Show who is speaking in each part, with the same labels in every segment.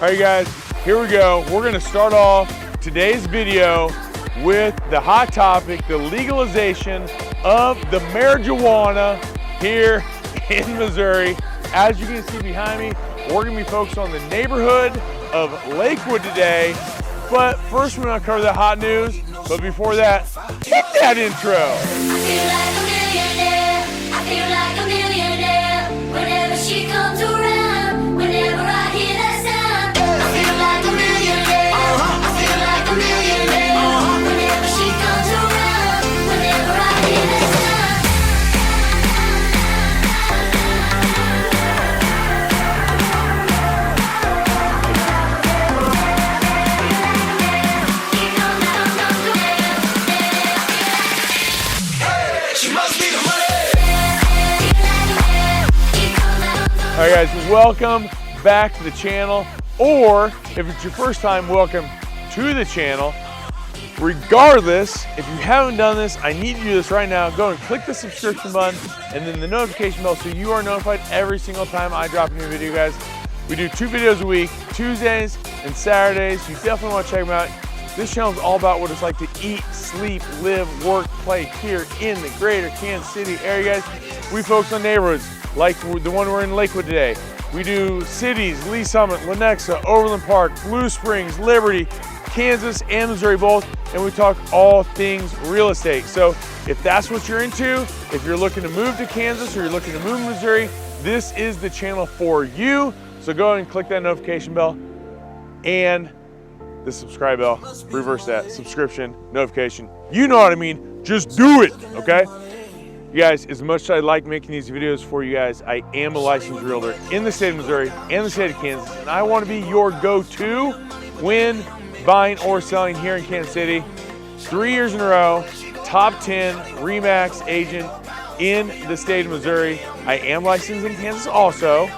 Speaker 1: All right, guys, here we go. We're gonna start off today's video with the hot topic, the legalization of the marijuana here in Missouri. As you can see behind me, we're gonna be focused on the neighborhood of Lakewood today. But first, we're gonna cover the hot news. But before that, hit that intro.
Speaker 2: I feel like a millionaire. I feel like a millionaire. Whenever she comes around, whenever I hear that sound, I feel like a millionaire. I feel like a millionaire. Whenever she comes around, whenever I hear that sound.
Speaker 1: All right, guys, welcome back to the channel, or if it's your first time, welcome to the channel. Regardless, if you haven't done this, I need you to do this right now. Go and click the subscription button and then the notification bell so you are notified every single time I drop a new video, guys. We do 2 videos a week, Tuesdays and Saturdays. You definitely want to check them out. This channel is all about what it's like to eat, sleep, live, work, play here in the greater Kansas City area, guys. We focus on neighborhoods like the one we're in Lakewood today. We do cities, Lee Summit, Lenexa, Overland Park, Blue Springs, Liberty, Kansas, and Missouri both, and we talk all things real estate. So if that's what you're into, if you're looking to move to Kansas or you're looking to move to Missouri, this is the channel for you. So go ahead and click that notification bell and the subscribe bell, reverse that, subscription, notification. You know what I mean, just do it, okay? You guys, as much as I like making these videos for you guys, I am a licensed realtor in the state of Missouri and the state of Kansas, and I want to be your go-to when buying or selling here in Kansas City. 3 years in a row, top 10 RE/MAX agent in the state of Missouri. I am licensed in Kansas also.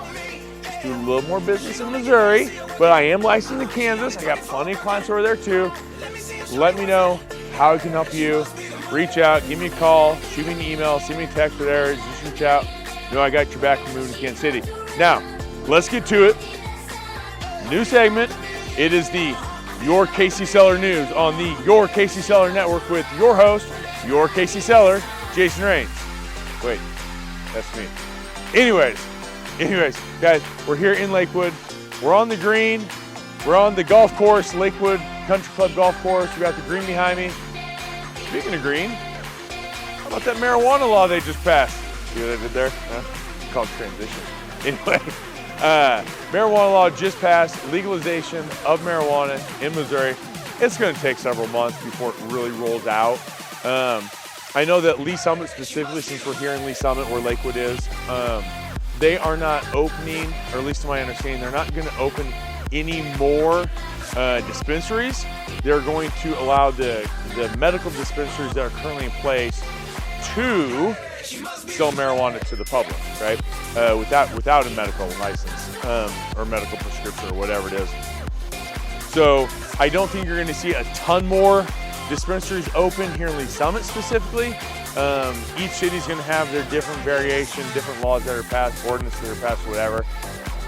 Speaker 1: Just do a little more business in Missouri, but I am licensed in Kansas. I got plenty of clients over there too. Let me know how I can help you. Reach out, give me a call, shoot me an email, send me a text, whatever. Just reach out. You know I got your back for moving to Kansas City. Now, let's get to it. New segment. It is the Your KC Seller News on the Your KC Seller Network with your host, your KC Seller, Jason Rains. Wait, that's me. Anyways, guys, we're here in Lakewood. We're on the green. We're on the golf course, Lakewood Country Club Golf Course. We got the green behind me. Speaking of green, how about that marijuana law they just passed? See what I did there? It's called transition. Anyway, marijuana law just passed, legalization of marijuana in Missouri. It's going to take several months before it really rolls out. I know that Lee Summit specifically, since we're here in Lee Summit where Lakewood is, they are not opening, or at least to my understanding, they're not going to open any more dispensaries. They're going to allow the medical dispensaries that are currently in place to sell marijuana to the public, right? Without a medical license or medical prescription or whatever it is. So I don't think you're going to see a ton more dispensaries open here in Lee Summit specifically. Each city is going to have their different variation, different laws that are passed, ordinances that are passed, whatever.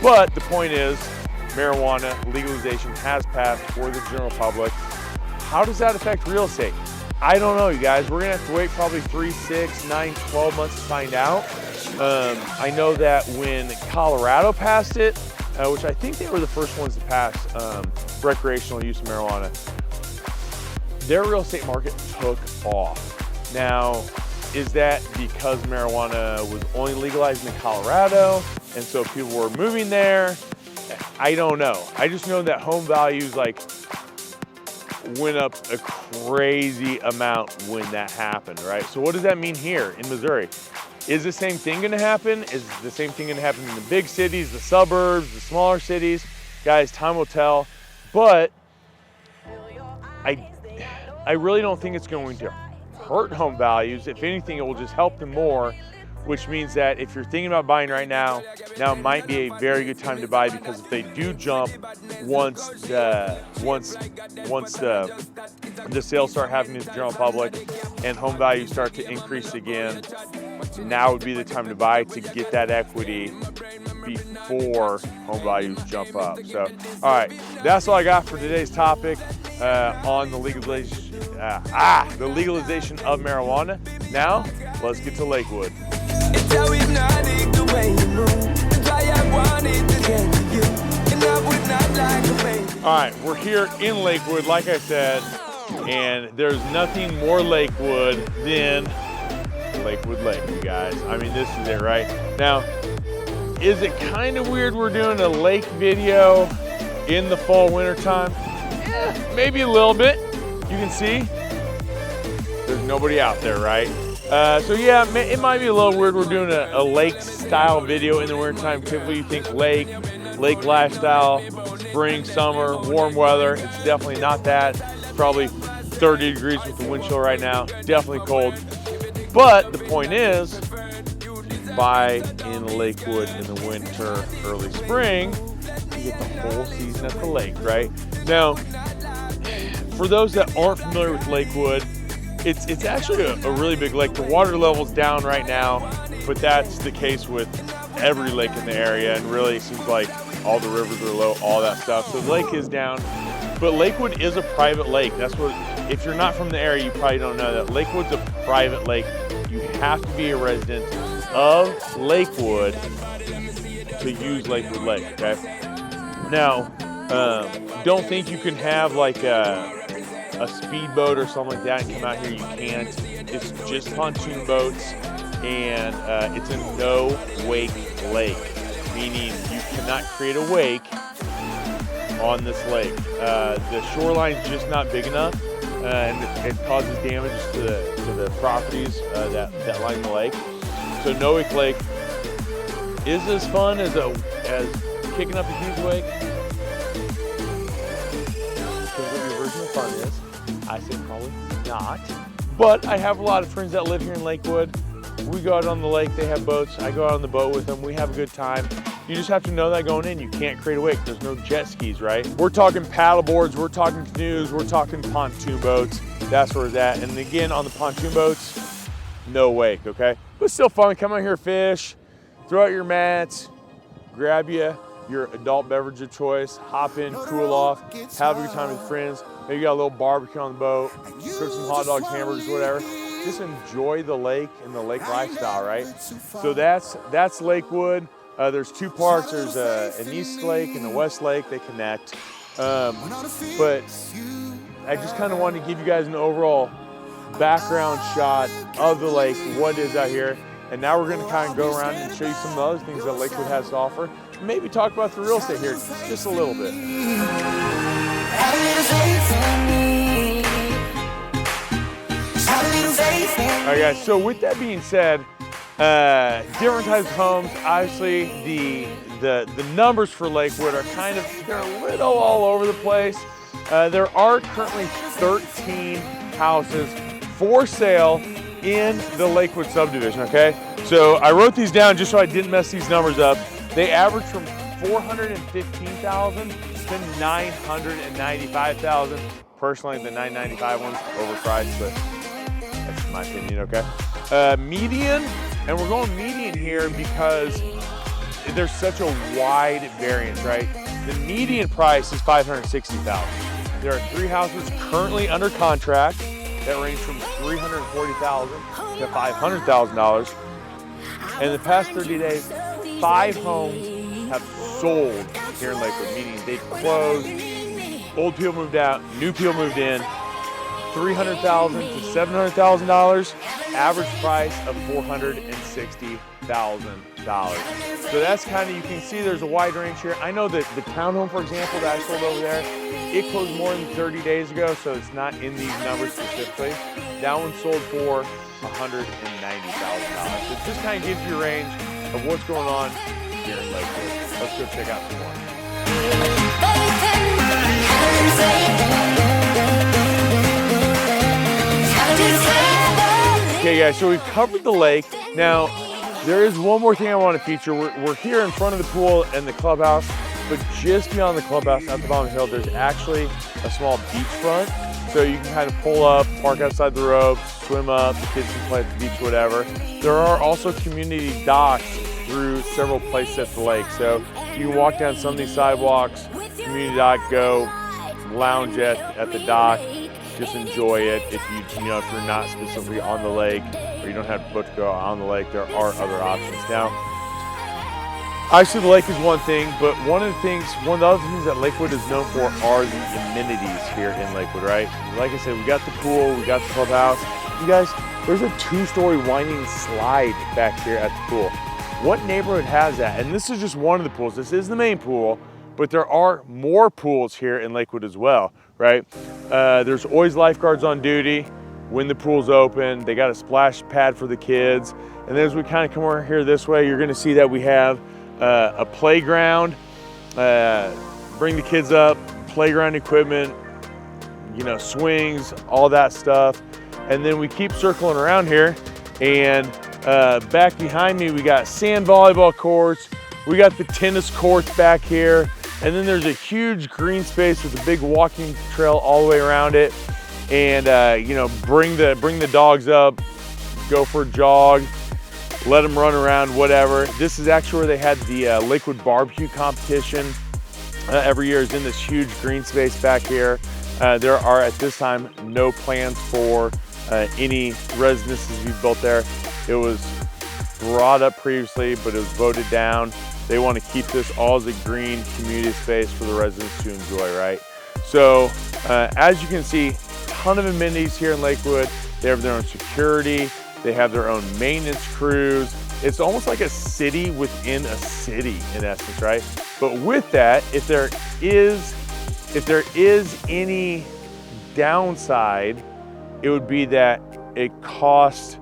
Speaker 1: But the point is, marijuana legalization has passed for the general public. How does that affect real estate? I don't know, you guys. We're gonna have to wait probably 3, 6, 9, 12 months to find out. I know that when Colorado passed it, which I think they were the first ones to pass recreational use of marijuana, their real estate market took off. Now, is that because marijuana was only legalized in Colorado and so people were moving there? I don't know. I just know that home values went up a crazy amount when that happened, right? So what does that mean here in Missouri? Is the same thing gonna happen? Is the same thing gonna happen in the big cities, the suburbs, the smaller cities? Guys, time will tell. But I really don't think it's going to hurt home values. If anything, it will just help them more, which means that if you're thinking about buying right now might be a very good time to buy, because if they do jump once the sales start happening to the general public and home values start to increase again, now would be the time to buy to get that equity before home values jump up. So, all right, that's all I got for today's topic on the legalization of marijuana. Now, let's get to Lakewood. All right, we're here in Lakewood, like I said, and there's nothing more Lakewood than Lakewood Lake, you guys. I mean, this is it, right? Now, is it kind of weird we're doing a lake video in the fall, winter time? Yeah, maybe a little bit. You can see there's nobody out there, right? So yeah, it might be a little weird we're doing a lake style video in the winter time. Typically you think lake lifestyle, spring, summer, warm weather. It's definitely not that. It's probably 30 degrees with the wind chill right now. Definitely cold. But the point is, buy in Lakewood in the winter, early spring, you get the whole season at the lake, right? Now, for those that aren't familiar with Lakewood, it's actually a really big lake. The water level's down right now, but that's the case with every lake in the area, and really it seems like all the rivers are low, all that stuff. So the lake is down, but Lakewood is a private lake. That's what, if you're not from the area, you probably don't know that. Lakewood's a private lake. You have to be a resident of Lakewood to use Lakewood Lake, okay? Now, don't think you can have like a speedboat or something like that and come out here. You can't. It's just pontoon boats, and it's a no-wake lake, meaning you cannot create a wake on this lake. The shoreline's just not big enough, and it causes damage to the properties that line the lake. So no-wake lake is as fun as kicking up a huge wake. Depends what your version of fun is. I say probably not. But I have a lot of friends that live here in Lakewood. We go out on the lake, they have boats. I go out on the boat with them, we have a good time. You just have to know that going in, you can't create a wake. There's no jet skis, right? We're talking paddle boards, we're talking canoes, we're talking pontoon boats. That's where it's at. And again, on the pontoon boats, no wake, okay? But still fun, come out here, fish, throw out your mats, grab you your adult beverage of choice, hop in, cool off, have a good time with friends. Maybe you got a little barbecue on the boat, cook some hot dogs, hamburgers, whatever. Just enjoy the lake and the lake lifestyle, right? So that's Lakewood. There's two parts. There's an east lake and a west lake. They connect. But I just kind of wanted to give you guys an overall background shot of the lake, what it is out here. And now we're going to kind of go around and show you some of the other things that Lakewood has to offer. Maybe talk about the real estate here just a little bit. All right, guys, so with that being said, different types of homes. Obviously, the numbers for Lakewood are they're a little all over the place. There are currently 13 houses for sale in the Lakewood subdivision, okay? So I wrote these down just so I didn't mess these numbers up. They average from $415,000 to $995,000. Personally, the $995 one's overpriced, but that's my opinion, okay? Median, and we're going median here because there's such a wide variance, right? The median price is $560,000. There are 3 houses currently under contract that range from $340,000 to $500,000. And in the past 30 days, 5 homes have sold here in Lakewood, meaning they've closed, old people moved out, new people moved in, $300,000 to $700,000, average price of $460,000. So that's kind of, you can see there's a wide range here. I know that the townhome, for example, that I sold over there, it closed more than 30 days ago, so it's not in these numbers specifically. That one sold for $190,000. So it just kind of gives you a range of what's going on here in Lakewood. Let's go check out some more. Okay guys, so we've covered the lake. Now, there is one more thing I want to feature. We're here in front of the pool and the clubhouse, but just beyond the clubhouse, at the bottom of the hill, there's actually a small beachfront. So you can kind of pull up, park outside the ropes, swim up, the kids can play at the beach, whatever. There are also community docks through several places at the lake. So you can walk down some of these sidewalks, community dock, go lounge at the dock, just enjoy it. If if you're not specifically on the lake or you don't have to boat to go on the lake, there are other options. Now, obviously the lake is one thing, but one of the other things that Lakewood is known for are the amenities here in Lakewood, right? Like I said, we got the pool, we got the clubhouse. You guys, there's a 2-story winding slide back here at the pool. What neighborhood has that? And this is just one of the pools. This is the main pool, but there are more pools here in Lakewood as well, right? There's always lifeguards on duty when the pool's open. They got a splash pad for the kids. And then as we kind of come over here this way, you're gonna see that we have a playground. Bring the kids up, playground equipment, swings, all that stuff. And then we keep circling around here, and back behind me we got sand volleyball courts, we got the tennis courts back here, and then there's a huge green space with a big walking trail all the way around it. And bring the dogs up, go for a jog, let them run around, whatever. This is actually where they had the Lakewood barbecue competition every year, is in this huge green space back here. There are at this time no plans for any residences to be built there. It was brought up previously, but it was voted down. They want to keep this all as a green community space for the residents to enjoy, right? So as you can see, ton of amenities here in Lakewood. They have their own security. They have their own maintenance crews. It's almost like a city within a city in essence, right? But with that, if there is any downside, it would be that it costs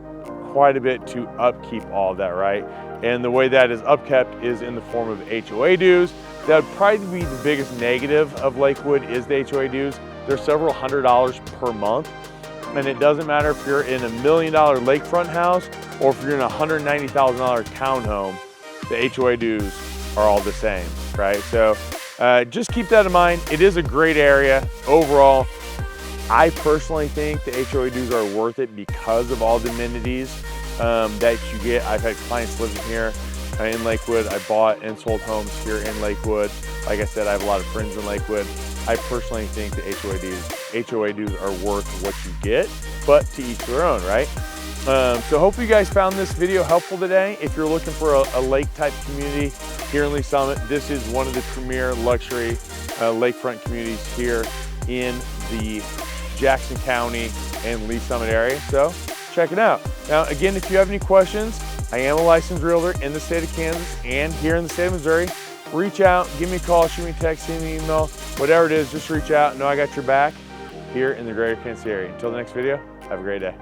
Speaker 1: quite a bit to upkeep all of that, right? And the way that is upkept is in the form of HOA dues. That would probably be the biggest negative of Lakewood, is the HOA dues. They're several $100s per month. And it doesn't matter if you're in $1 million lakefront house or if you're in a $190,000 townhome, the HOA dues are all the same, right? So just keep that in mind. It is a great area overall. I personally think the HOA dues are worth it because of all the amenities that you get. I've had clients living here in Lakewood. I bought and sold homes here in Lakewood. Like I said, I have a lot of friends in Lakewood. I personally think the HOA dues are worth what you get, but to each their own, right? So hopefully you guys found this video helpful today. If you're looking for a lake type community here in Lee Summit, this is one of the premier luxury lakefront communities here in the Jackson County and Lee Summit area. So check it out. Now, again, if you have any questions, I am a licensed realtor in the state of Kansas and here in the state of Missouri. Reach out, give me a call, shoot me a text, send me an email, whatever it is, just reach out. Know I got your back here in the greater Kansas area. Until the next video, have a great day.